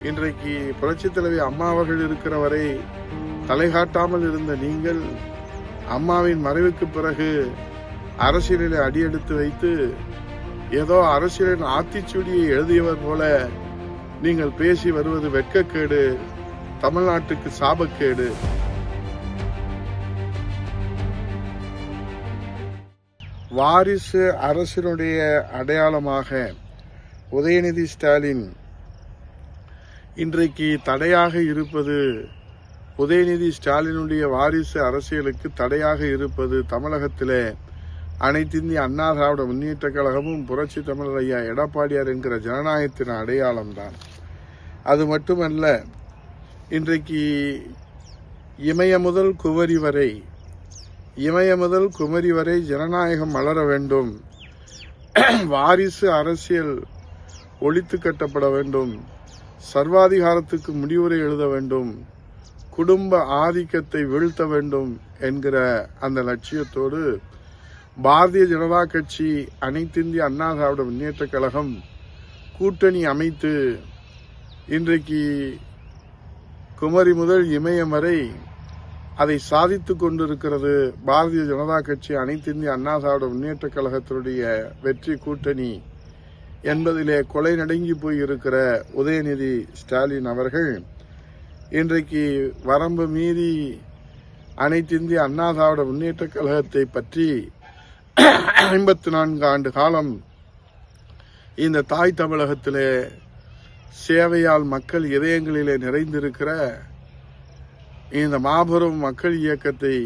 இன்றைக்கு புரட்சித் தலைவி அம்மா அவர்கள் இருக்கிற வரை தலைகாட்டாமல் இருந்த நீங்கள் அம்மாவின் மறைவுக்கு பிறகு அரசியலில் அடியெடுத்து வைத்து ஏதோ அரசியலின் ஆத்திச்சூடியை எழுதியவர் போல நீங்கள் பேசி வருவது வெட்கக்கேடு, தமிழ்நாட்டுக்கு சாபக்கேடு. வாரிசு அரசினுடைய அடையாளமாக உதயநிதி ஸ்டாலின் இன்றைக்கு தடையாக இருப்பது, உதயநிதி ஸ்டாலினுடைய வாரிசு அரசியலுக்கு தடையாக இருப்பது தமிழகத்திலே அனைத்திந்திய அண்ணா திராவிட முன்னேற்ற கழகமும் புரட்சி தமிழர் ஐயா எடப்பாடியார் என்கிற ஜனநாயகத்தின் அடையாளம்தான். அது மட்டுமல்ல, இன்றைக்கு இமய முதல் குமரி வரை ஜனநாயகம் மலர வேண்டும், வாரிசு அரசியல் ஒழித்து கட்டப்பட வேண்டும், சர்வாதிகாரத்துக்கு முடிவுரை எழுத வேண்டும், குடும்ப ஆதிக்கத்தை வீழ்த்த வேண்டும் என்கிற அந்த லட்சியத்தோடு பாரதிய ஜனதா கட்சி, அனைத்திந்திய அண்ணா திராவிட முன்னேற்ற கழகம் கூட்டணி அமைத்து இன்றைக்கு குமரி முதல் இமயம் வரை அதை சாதித்துக் கொண்டிருக்கிறது. பாரதிய ஜனதா கட்சி, அனைத்திந்திய அண்ணா திராவிட முன்னேற்ற கழகத்தினுடைய வெற்றி கூட்டணி என்பதிலே கொலை நடுங்கி போய் இருக்கிற உதயநிதி ஸ்டாலின் அவர்கள் இன்றைக்கு வரம்பு மீறி அனைத்திந்திய அண்ணா திராவிட முன்னேற்ற கழகத்தை பற்றி 54 ஆண்டு காலம் இந்த தாய் தமிழகத்திலே சேவையால் மக்கள் இதயங்களிலே நிறைந்திருக்கிற இந்த மாபெரும் மக்கள் இயக்கத்தை,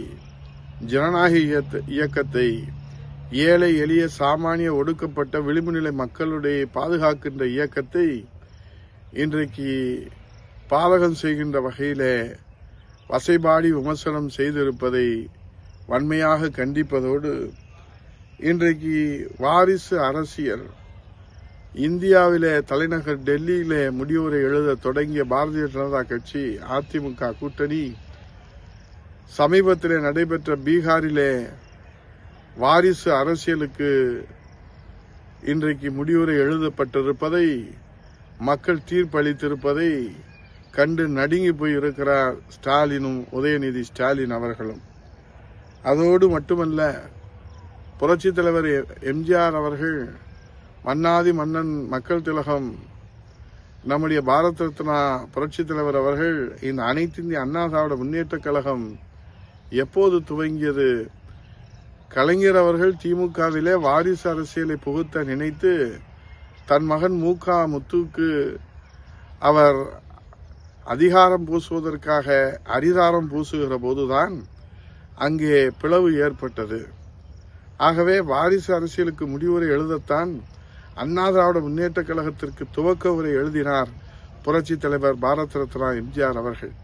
ஜனநாயக இயக்கத்தை, ஏழை எளிய சாமானிய ஒடுக்கப்பட்ட விளிம்பு நிலை மக்களுடைய பாதுகாக்கின்ற இயக்கத்தை இன்றைக்கு பாதகம் செய்கின்ற வகையிலே வசைபாடி விமர்சனம் செய்திருப்பதை வன்மையாக கண்டிப்பதோடு, இன்றைக்கு வாரிசு அரசியல் இந்தியாவிலே தலைநகர் டெல்லியிலே முடிவுரை எழுத தொடங்கிய பாரதிய ஜனதா கட்சி, அதிமுக கூட்டணி சமீபத்திலே நடைபெற்ற பீகாரிலே வாரிசு அரசியலுக்கு இன்றைக்கு முடிவுரை எழுதப்பட்டிருப்பதை, மக்கள் தீர்ப்பளித்திருப்பதை கண்டு நடுங்கி போயிருக்கிறார் ஸ்டாலினும், உதயநிதி ஸ்டாலின் அவர்களும். அதோடு மட்டுமல்ல, புரட்சித் தலைவர் எம்ஜிஆர் அவர்கள், மன்னாதி மன்னன் மக்கள் திலகம், நம்முடைய பாரத ரத்னா புரட்சித் தலைவர் அவர்கள், இந்த அனைத்திந்திய அண்ணா திராவிட முன்னேற்ற கழகம் எப்போது துவங்கியது? கலைஞர் அவர்கள் திமுகவிலே வாரிசு அரசியலை புகுத்த நினைத்து தன் மகன் முத்துக்கு அவர் அதிகாரம் பூசுவதற்காக அரிதாரம் பூசுகிற போதுதான் அங்கே பிளவு ஏற்பட்டது. ஆகவே வாரிசு அரசியலுக்கு முடிவுரை எழுதத்தான் அண்ணா திராவிட முன்னேற்ற கழகத்திற்கு துவக்க உரை எழுதினார் புரட்சி தலைவர் பாரத ரத்னா எம்ஜிஆர் அவர்கள்.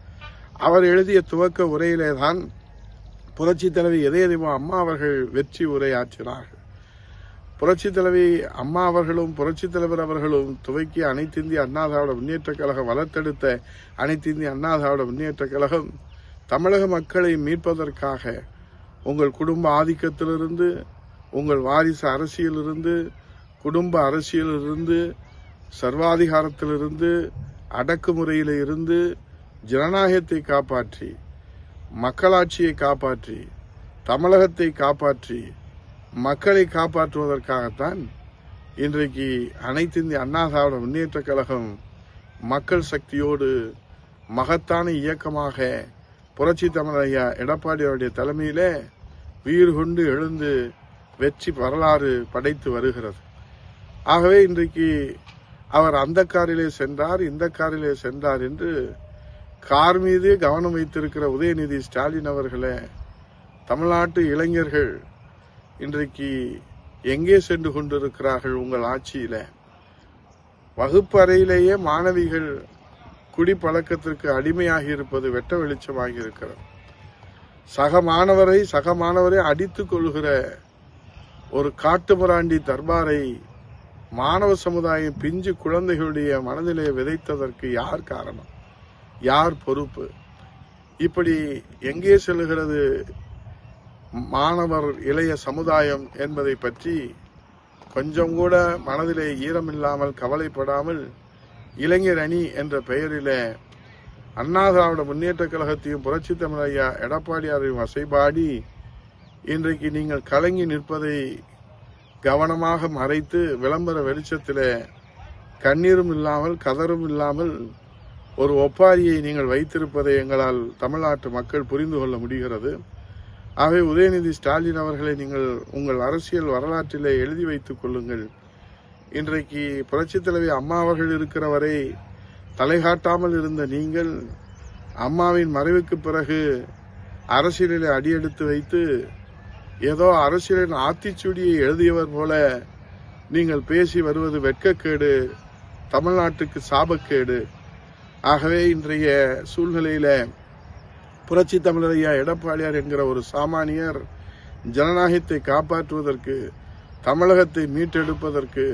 அவர் எழுதிய துவக்க உரையிலேதான் புரட்சி தலைவி இதயதெய்வ அம்மா அவர்கள் வெற்றி உரையாற்றினார்கள். புரட்சி தலைவி அம்மா அவர்களும் புரட்சி தலைவர் அவர்களும் துவக்கிய அனைத்திந்திய அண்ணா திராவிட முன்னேற்ற கழகம், வளர்த்தெடுத்த அனைத்திந்திய அண்ணா திராவிட முன்னேற்ற கழகம் தமிழக மக்களை மீட்பதற்காக உங்கள் குடும்ப ஆதிக்கத்திலிருந்து, உங்கள் வாரிசு அரசியலிருந்து, குடும்ப அரசியலிருந்து, சர்வாதிகாரத்திலிருந்து, அடக்குமுறையில இருந்து ஜனநாயகத்தை காப்பாற்றி, மக்களாட்சியை காப்பாற்றி, தமிழகத்தை காப்பாற்றி, மக்களை காப்பாற்றுவதற்காகத்தான் இன்றைக்கு அனைத்திந்திய அண்ணா திராவிட முன்னேற்ற கழகம் மக்கள் சக்தியோடு மகத்தான இயக்கமாக புரட்சி தமிழர் ஐயா எடப்பாடியாருடைய தலைமையிலே வீறு கொண்டு எழுந்து வெற்றி வரலாறு படைத்து வருகிறது. ஆகவே இன்றைக்கு அவர் அந்த காரிலே சென்றார், இந்த காரிலே சென்றார் என்று கார் மீது கவனம் வைத்திருக்கிற உதயநிதி ஸ்டாலின் அவர்களே, தமிழ்நாட்டு இளைஞர்கள் இன்றைக்கு எங்கே சென்று கொண்டிருக்கிறார்கள்? உங்கள் ஆட்சியில வகுப்பு அறையிலேயே மாணவிகள் குடிப்பழக்கத்திற்கு அடிமையாகி இருப்பது வெட்ட வெளிச்சமாகி இருக்கிறது. சக மாணவரை அடித்துக் கொள்கிற ஒரு காட்டுமிராண்டி தர்பாரை மாணவ சமுதாயம், பிஞ்சு குழந்தைகளுடைய மனதிலே விதைத்ததற்கு யார் காரணம்? யார் பொறுப்பு? இப்படி எங்கே செல்கிறது மாணவர் இளைய சமுதாயம் என்பதை பற்றி கொஞ்சம் கூட மனதிலே ஈரமில்லாமல், கவலைப்படாமல் இளைஞர் அணி என்ற பெயரில் அண்ணா திராவிட முன்னேற்ற கழகத்தையும் புரட்சி தமிழ் ஐயா எடப்பாடியாரையும் வசைபாடி இன்றைக்கு நீங்கள் கலங்கி நிற்பதை கவனமாக மறைத்து விளம்பர வெளிச்சத்தில் கண்ணீரும் இல்லாமல் கதரும் இல்லாமல் ஒரு ஒப்பாரியை நீங்கள் வைத்திருப்பதை எங்களால் தமிழ்நாட்டு மக்கள் புரிந்து கொள்ள முடிகிறது. ஆகவே உதயநிதி ஸ்டாலின் அவர்களை நீங்கள் உங்கள் அரசியல் வரலாற்றிலே எழுதி வைத்துக் கொள்ளுங்கள். இன்றைக்கு புரட்சித் தலைவி அம்மா அவர்கள் இருக்கிற வரை தலைகாட்டாமல் இருந்த நீங்கள் அம்மாவின் மறைவுக்கு பிறகு அரசியலில் அடியெடுத்து வைத்து ஏதோ அரசியலின் ஆத்திச்சூடியை எழுதியவர் போல நீங்கள் பேசி வருவது வெட்கக்கேடு, தமிழ்நாட்டுக்கு சாபக்கேடு. ஆகவே இன்றைய சூழ்நிலையில புரட்சி தமிழர் ஐயா எடப்பாடியார் என்கிற ஒரு சாமானியர் ஜனநாயகத்தை காப்பாற்றுவதற்கு, தமிழகத்தை மீட்டெடுப்பதற்கு,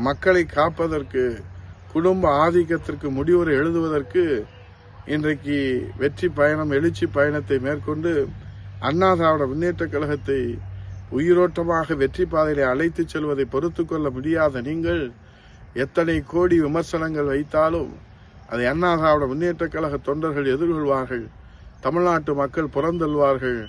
மக்களை காப்பதற்கு, குடும்ப ஆதிக்கத்திற்கு முடிவுரை எழுதுவதற்கு இன்றைக்கு வெற்றி பயணம், எழுச்சி பயணத்தை மேற்கொண்டு அண்ணா திராவிட முன்னேற்ற கழகத்தை உயிரோட்டமாக வெற்றி பாதையிலே அழைத்து செல்வதை பொறுத்து கொள்ள முடியாத நீங்கள் எத்தனை கோடி விமர்சனங்கள் வைத்தாலும் அதை அண்ணா திராவிட முன்னேற்ற கழக தொண்டர்கள் எதிர்கொள்வார்கள், தமிழ்நாட்டு மக்கள் புறந்தள்ளுவார்கள்.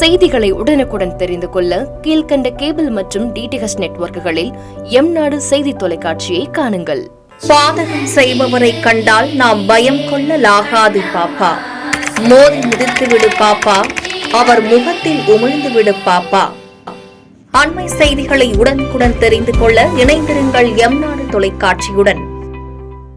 செய்திகளை உடனுக்குடன் தெரிந்து கொள்ள கீழ்கண்ட கேபிள் மற்றும் டிடிஎச் நெட்வொர்க்குகளில் எம்நாடு செய்தி தொலைக்காட்சியை காணுங்கள். பாதகம் செய்பவரை கண்டால் நாம் பயம் கொள்ளலாகாது பாப்பா. மோதி மிதித்து விடு பாப்பா, அவர் முகத்தில் உமிழ்ந்து விடு பாப்பா. அண்மை செய்திகளை உடனுக்குடன் தெரிந்து கொள்ள இணைந்திருங்கள் எம்நாடு தொலைக்காட்சியுடன்.